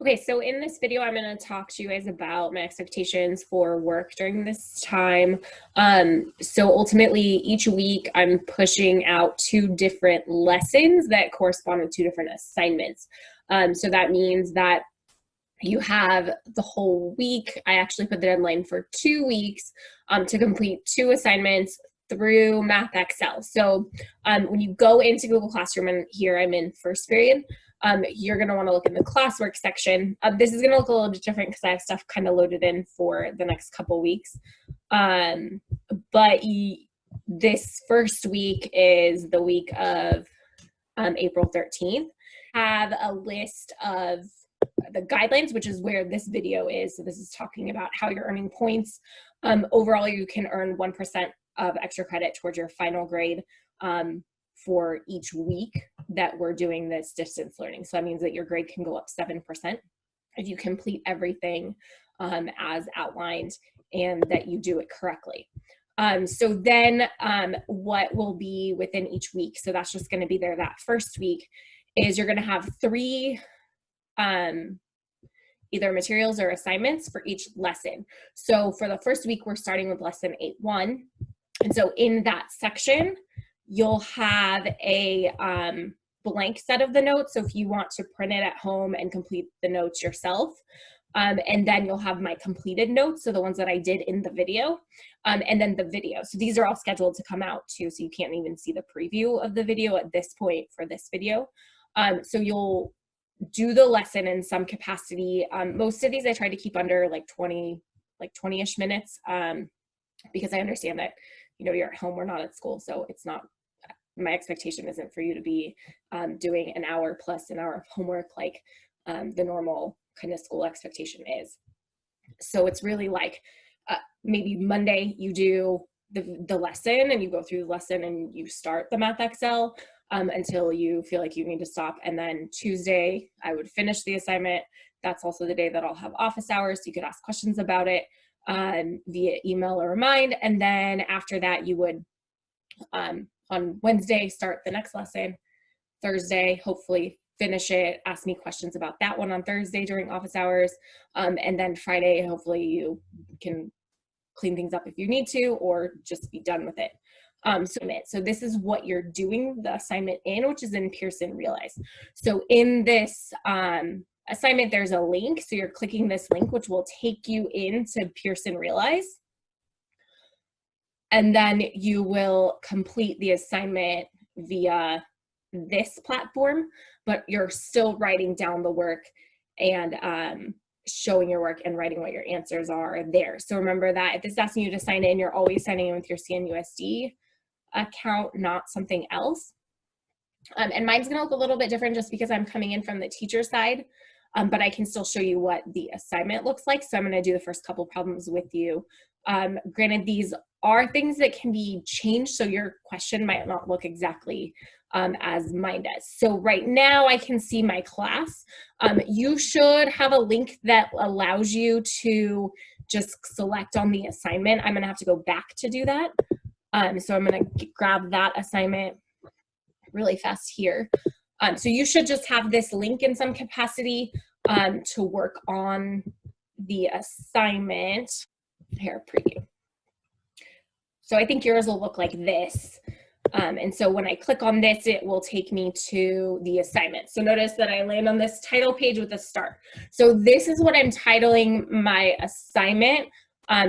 Okay, so in this video, I'm going to talk to you guys about my expectations for work during this time. So ultimately, each week, I'm pushing out 2 different lessons that correspond to 2 different assignments. So that means that you have the whole week. I actually put the deadline for 2 weeks to complete 2 assignments through Math Excel. So when you go into Google Classroom, and here I'm in first period, you're going to want to look in the classwork section. This is going to look a little bit different because I have stuff kind of loaded in for the next couple weeks. But this first week is the week of April 13th. Have a list of the guidelines, which is where this video is. So this is talking about how you're earning points. Overall, you can earn 1% of extra credit towards your final grade for each week that we're doing this distance learning. So that means that your grade can go up 7% if you complete everything as outlined and that you do it correctly. So then what will be within each week, so that's just going to be there that first week, is you're going to have 3 either materials or assignments for each lesson. So for the first week, we're starting with lesson 8.1. And so in that section, you'll have a blank set of the notes. So if you want to print it at home and complete the notes yourself, and then you'll have my completed notes, so the ones that I did in the video, and then the video. So these are all scheduled to come out too, so you can't even see the preview of the video at this point for this video. So you'll do the lesson in some capacity. Most of these I try to keep under like 20-ish minutes, because I understand that, you're at home, we're not at school, so it's not, my expectation isn't for you to be doing an hour plus an hour of homework like the normal kind of school expectation is. So it's really like maybe Monday you do the lesson and you go through the lesson and you start the Math Excel until you feel like you need to stop. And then Tuesday I would finish the assignment. That's also the day that I'll have office hours, so you could ask questions about it via email or Remind. And then after that, you would on Wednesday start the next lesson. Thursday, hopefully finish it, ask me questions about that one on Thursday during office hours. And then Friday, hopefully you can clean things up if you need to, or just be done with it. So this is what you're doing the assignment in, which is in Pearson Realize. So in this assignment, there's a link. So you're clicking this link, which will take you into Pearson Realize. And then you will complete the assignment via this platform, but you're still writing down the work and showing your work and writing what your answers are there. So remember that if it's asking you to sign in, you're always signing in with your CNUSD account, not something else. And mine's gonna look a little bit different just because I'm coming in from the teacher side, but I can still show you what the assignment looks like. So I'm gonna do the first couple problems with you. Granted, these are things that can be changed, so your question might not look exactly as mine does. So right now I can see my class. You should have a link that allows you to just select on the assignment. I'm gonna have to go back to do that. So I'm gonna grab that assignment really fast here. So you should just have this link in some capacity to work on the assignment. Here, preview. So I think yours will look like this. And so when I click on this, it will take me to the assignment. So notice that I land on this title page with a star. So this is what I'm titling my assignment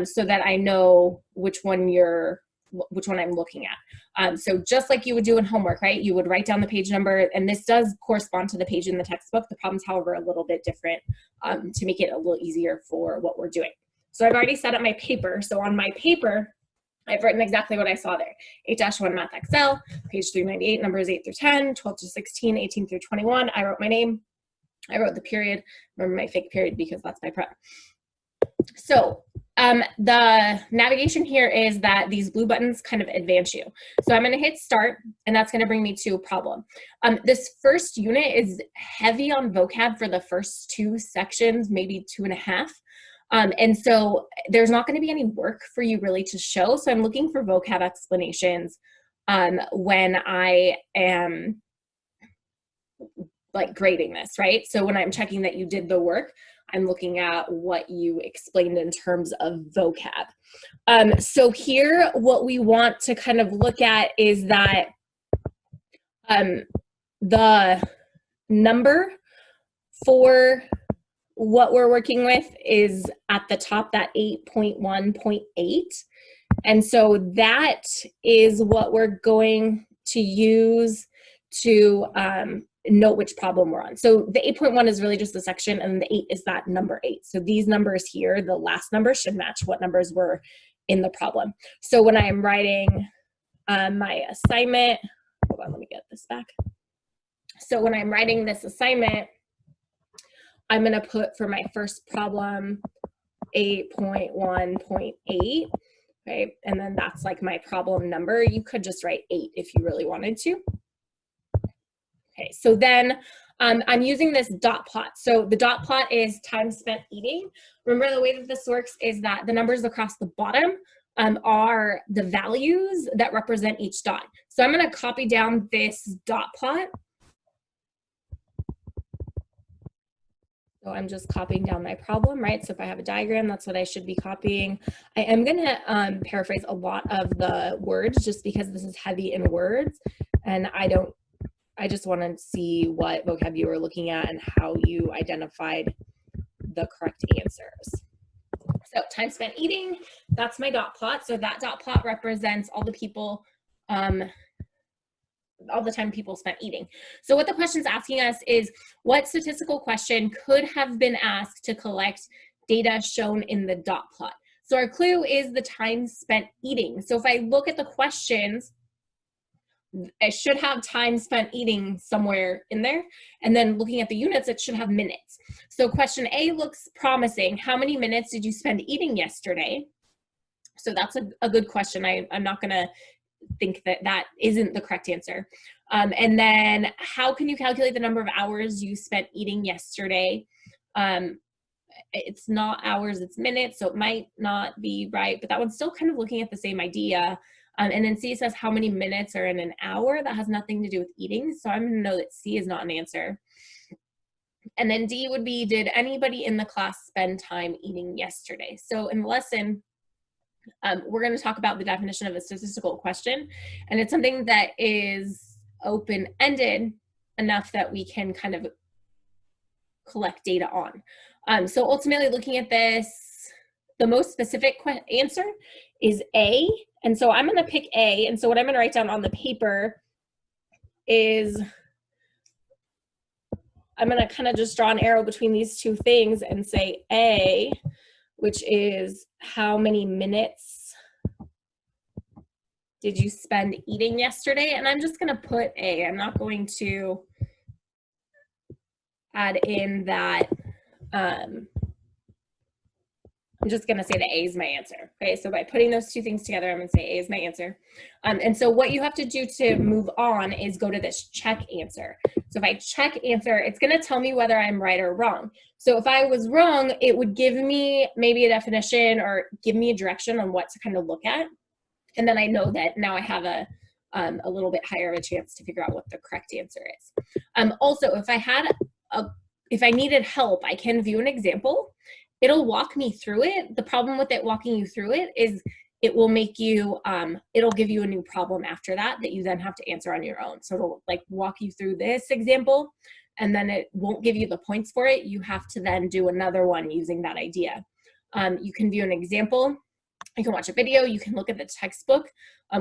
so that I know which one I'm looking at. So just like you would do in homework, right? You would write down the page number, and this does correspond to the page in the textbook. The problem's, however, a little bit different to make it a little easier for what we're doing. So I've already set up my paper. So on my paper, I've written exactly what I saw there. 8-1 Math Excel, page 398, numbers 8 through 10, 12 to 16, 18 through 21. I wrote my name. I wrote the period. Remember my fake period because that's my prep. So the navigation here is that these blue buttons kind of advance you. So I'm going to hit start, and that's going to bring me to a problem. This first unit is heavy on vocab for the first 2 sections, maybe 2.5. And so there's not going to be any work for you really to show. So I'm looking for vocab explanations when I am like grading this, right? So when I'm checking that you did the work, I'm looking at what you explained in terms of vocab. So here, what we want to kind of look at is that the number for what we're working with is at the top, that 8.1.8. And so that is what we're going to use to note which problem we're on. So the 8.1 is really just the section, and the 8 is that number 8. So these numbers here, the last numbers, should match what numbers were in the problem. So when I'm writing my assignment, hold on, let me get this back. So when I'm writing this assignment, I'm going to put for my first problem 8.1.8, okay? And then that's like my problem number. You could just write 8 if you really wanted to. Okay, so then I'm using this dot plot. So the dot plot is time spent eating. Remember, the way that this works is that the numbers across the bottom are the values that represent each dot. So I'm going to copy down this dot plot. So I'm just copying down my problem, right? So if I have a diagram, that's what I should be copying. I am going to paraphrase a lot of the words just because this is heavy in words, and I just want to see what vocab you were looking at and how you identified the correct answers. So time spent eating, that's my dot plot. So that dot plot represents all the people, all the time people spent eating. So what the question's asking us is, what statistical question could have been asked to collect data shown in the dot plot? So our clue is the time spent eating. So if I look at the questions, I should have time spent eating somewhere in there. And then looking at the units, it should have minutes. So question A looks promising. How many minutes did you spend eating yesterday? So that's a good question. I'm not going to think that that isn't the correct answer. And then how can you calculate the number of hours you spent eating yesterday? It's not hours, it's minutes, so it might not be right, but that one's still kind of looking at the same idea. And then C says how many minutes are in an hour. That has nothing to do with eating, so I'm gonna know that C is not an answer. And then D would be, did anybody in the class spend time eating yesterday? So in the lesson, we're going to talk about the definition of a statistical question, and it's something that is open-ended enough that we can kind of collect data on. So ultimately, looking at this, the most specific answer is A, and so I'm going to pick A, and so what I'm going to write down on the paper is I'm going to kind of just draw an arrow between these two things and say A, which is how many minutes did you spend eating yesterday? And I'm just going to put A. I'm not going to add in that. I'm just going to say that A is my answer. Okay, so by putting those two things together, I'm going to say A is my answer. And so what you have to do to move on is go to this check answer. So if I check answer, it's going to tell me whether I'm right or wrong. So if I was wrong, it would give me maybe a definition or give me a direction on what to kind of look at. And then I know that now I have a little bit higher of a chance to figure out what the correct answer is. Also, if I needed help, I can view an example. It'll walk me through it. The problem with it walking you through it is it will make you, it'll give you a new problem after that you then have to answer on your own. So it'll like walk you through this example, and then it won't give you the points for it. You have to then do another one using that idea. You can view an example. You can watch a video. You can look at the textbook,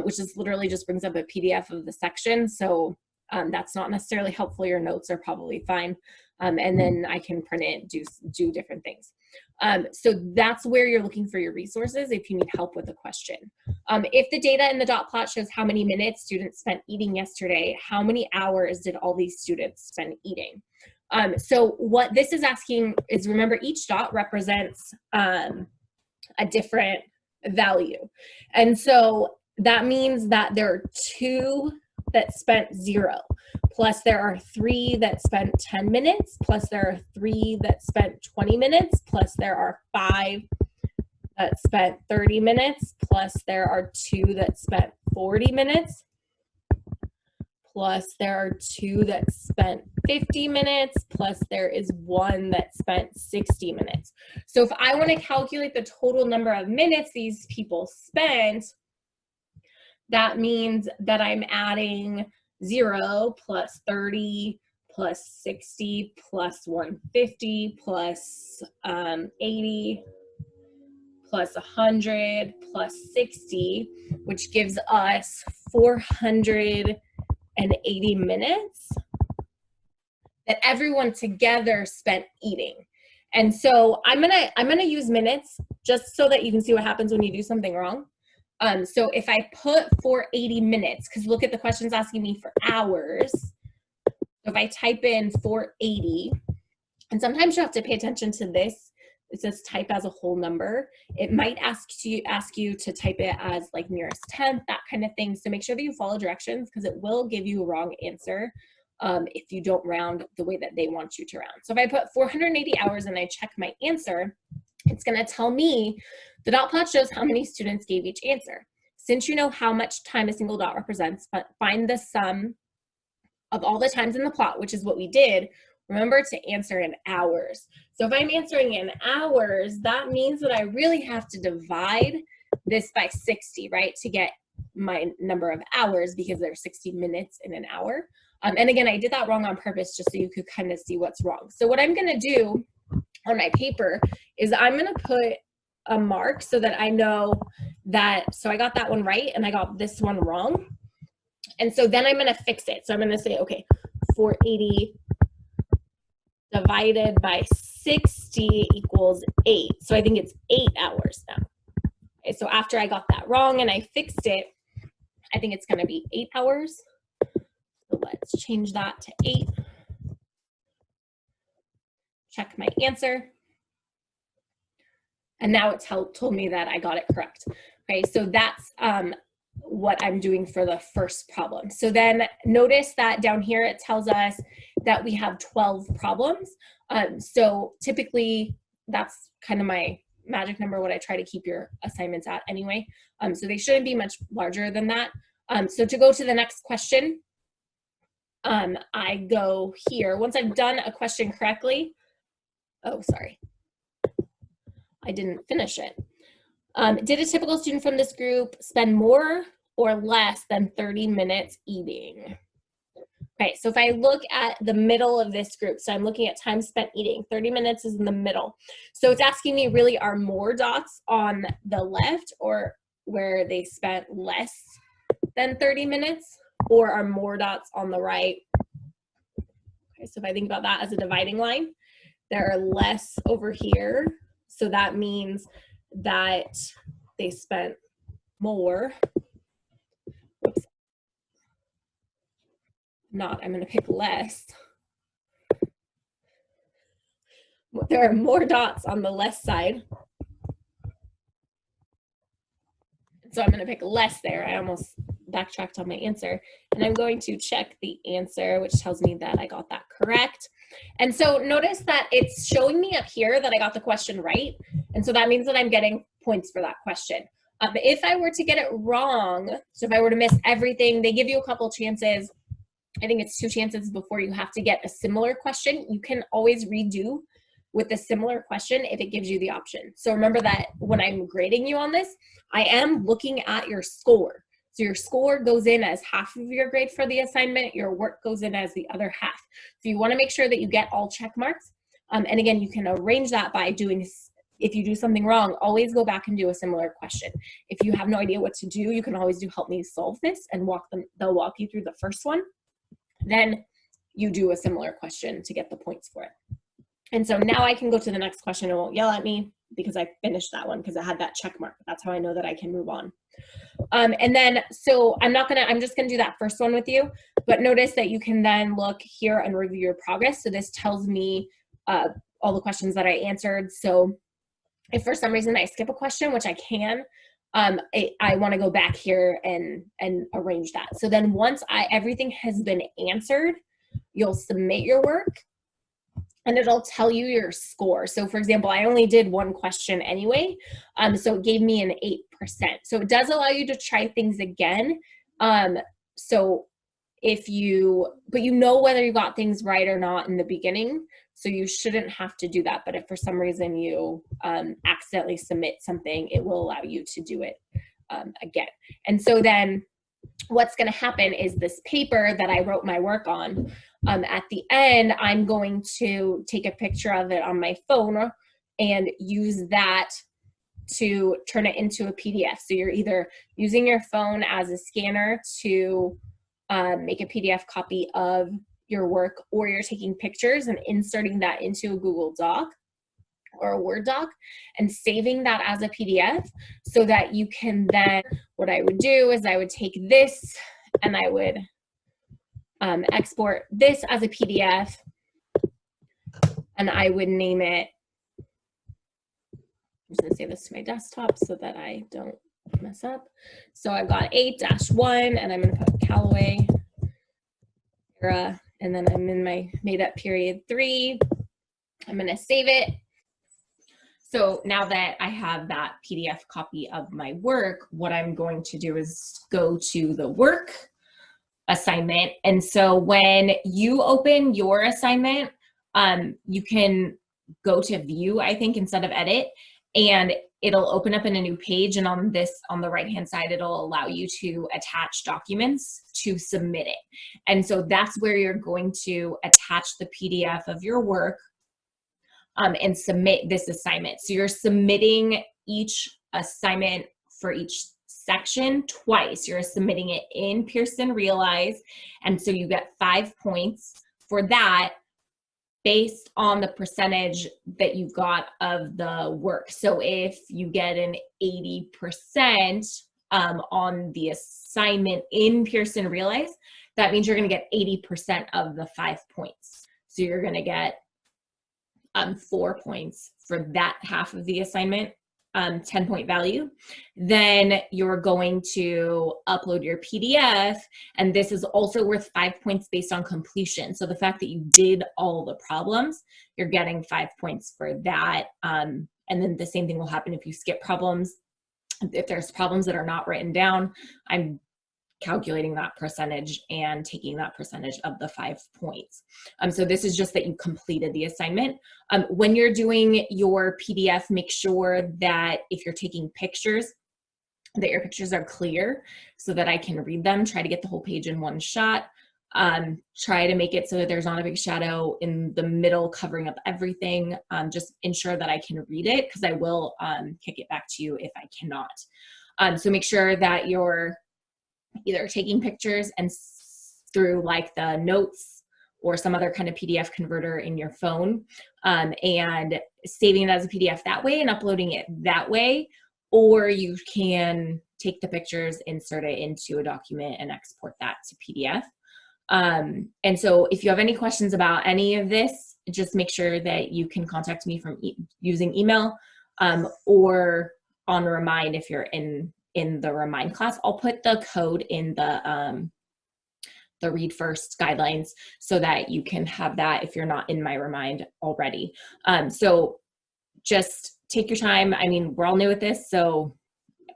which is literally just brings up a PDF of the section. So that's not necessarily helpful. Your notes are probably fine. And then I can print it, do different things. So that's where you're looking for your resources if you need help with a question. If the data in the dot plot shows how many minutes students spent eating yesterday, how many hours did all these students spend eating? So what this is asking is, remember, each dot represents a different value. And so that means that there are 2 that spent 0, plus there are 3 that spent 10 minutes, plus there are 3 that spent 20 minutes, plus there are 5 that spent 30 minutes, plus there are 2 that spent 40 minutes, plus there are 2 that spent 50 minutes, plus there is 1 that spent 60 minutes. So if I want to calculate the total number of minutes these people spent, that means that I'm adding 0 plus 30 plus 60 plus 150 plus 80 plus 100 plus 60, which gives us 480 minutes that everyone together spent eating. And so I'm gonna use minutes just so that you can see what happens when you do something wrong. So if I put 480 minutes, because look at the question's asking me for hours. So if I type in 480, and sometimes you have to pay attention to this. It says type as a whole number. It might ask you to type it as like nearest tenth, that kind of thing. So make sure that you follow directions, because it will give you a wrong answer if you don't round the way that they want you to round. So if I put 480 hours and I check my answer, it's going to tell me the dot plot shows how many students gave each answer. Since you know how much time a single dot represents, find the sum of all the times in the plot, which is what we did. Remember to answer in hours. So if I'm answering in hours, that means that I really have to divide this by 60, right, to get my number of hours, because there's 60 minutes in an hour. And again, I did that wrong on purpose just so you could kind of see what's wrong. So what I'm going to do on my paper is I'm going to put a mark so that I know that, so I got that one right and I got this one wrong. And so then I'm going to fix it. So I'm going to say, okay, 480 divided by 60 equals 8. So I think it's 8 hours now. Okay, so after I got that wrong and I fixed it, I think it's going to be 8 hours. So let's change that to 8. Check my answer. And now it told me that I got it correct. Okay, so that's what I'm doing for the first problem. So then notice that down here it tells us that we have 12 problems. So typically that's kind of my magic number, what I try to keep your assignments at anyway. So they shouldn't be much larger than that. So to go to the next question, I go here. Once I've done a question correctly, oh, sorry, I didn't finish it. Did a typical student from this group spend more or less than 30 minutes eating? Okay, so if I look at the middle of this group, so I'm looking at time spent eating, 30 minutes is in the middle. So it's asking me really, are more dots on the left or where they spent less than 30 minutes, or are more dots on the right? Okay, so if I think about that as a dividing line, there are less over here. So that means that they spent more. Whoops. Not, I'm going to pick less. There are more dots on the left side. So I'm going to pick less there. I almost backtracked on my answer. And I'm going to check the answer, which tells me that I got that correct. And so notice that it's showing me up here that I got the question right. And so that means that I'm getting points for that question. But if I were to get it wrong, so if I were to miss everything, they give you a couple chances. I think it's 2 chances before you have to get a similar question. You can always redo with a similar question if it gives you the option. So remember that when I'm grading you on this, I am looking at your score. So your score goes in as half of your grade for the assignment. Your work goes in as the other half. So you want to make sure that you get all check marks. And again, you can arrange that by doing, if you do something wrong, always go back and do a similar question. If you have no idea what to do, you can always do help me solve this and they'll walk you through the first one. Then you do a similar question to get the points for it. And so now I can go to the next question. It won't yell at me because I finished that one because I had that check mark. That's how I know that I can move on. And then, so I'm just gonna do that first one with you, but notice that you can then look here and review your progress. So this tells me all the questions that I answered. So if for some reason I skip a question, which I can, I want to go back here and arrange that. So then once everything has been answered, you'll submit your work and it'll tell you your score. So for example, I only did one question anyway, so it gave me an 8%. So it does allow you to try things again. So but you know whether you got things right or not in the beginning, so you shouldn't have to do that. But if for some reason you accidentally submit something, it will allow you to do it again. And so then what's going to happen is this paper that I wrote my work on, at the end, I'm going to take a picture of it on my phone and use that to turn it into a PDF. So you're either using your phone as a scanner to make a PDF copy of your work, or you're taking pictures and inserting that into a Google Doc or a Word doc and saving that as a PDF, so that you can then, what I would do is I would take this and I would export this as a PDF, and I would name it, I'm just gonna save this to my desktop so that I don't mess up. So I've got 8-1 and I'm gonna put Callaway era, and then I'm in my made up period 3. I'm gonna save it. So now that I have that PDF copy of my work, what I'm going to do is go to the work assignment. And so when you open your assignment, you can go to view, I think, instead of edit, and it'll open up in a new page. And on the right-hand side, it'll allow you to attach documents to submit it. And so that's where you're going to attach the PDF of your work and submit this assignment. So you're submitting each assignment for each section twice. You're submitting it in Pearson Realize, and so you get 5 points for that based on the percentage that you got of the work. So if you get an 80% on the assignment in Pearson Realize, that means you're going to get 80% of the 5 points. So you're going to get 4 points for that half of the assignment, 10-point value. Then you're going to upload your PDF, and this is also worth 5 points based on completion. So the fact that you did all the problems, you're getting 5 points for that. And then the same thing will happen if you skip problems. If there's problems that are not written down, I'm calculating that percentage and taking that percentage of the 5 points. So this is just that you completed the assignment. When you're doing your PDF, make sure that if you're taking pictures, that your pictures are clear so that I can read them. Try to get the whole page in one shot. Try to make it so that there's not a big shadow in the middle covering up everything. Just ensure that I can read it, because I will kick it back to you if I cannot. So make sure that you're either taking pictures and through like the notes or some other kind of PDF converter in your phone, and saving it as a PDF that way and uploading it that way, or you can take the pictures, insert it into a document, and export that to PDF. And so if you have any questions about any of this, just make sure that you can contact me from using email, or on Remind if you're in the Remind class. I'll put the code in the Read First guidelines so that you can have that if you're not in my Remind already. So just take your time. I mean, we're all new at this, so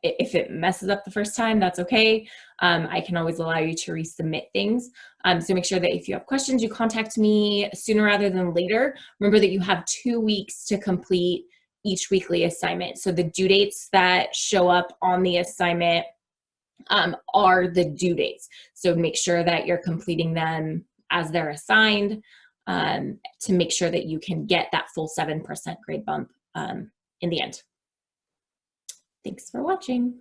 if it messes up the first time, that's okay. I can always allow you to resubmit things. So make sure that if you have questions, you contact me sooner rather than later. Remember that you have 2 weeks to complete each weekly assignment. So the due dates that show up on the assignment are the due dates. So make sure that you're completing them as they're assigned, to make sure that you can get that full 7% grade bump in the end. Thanks for watching.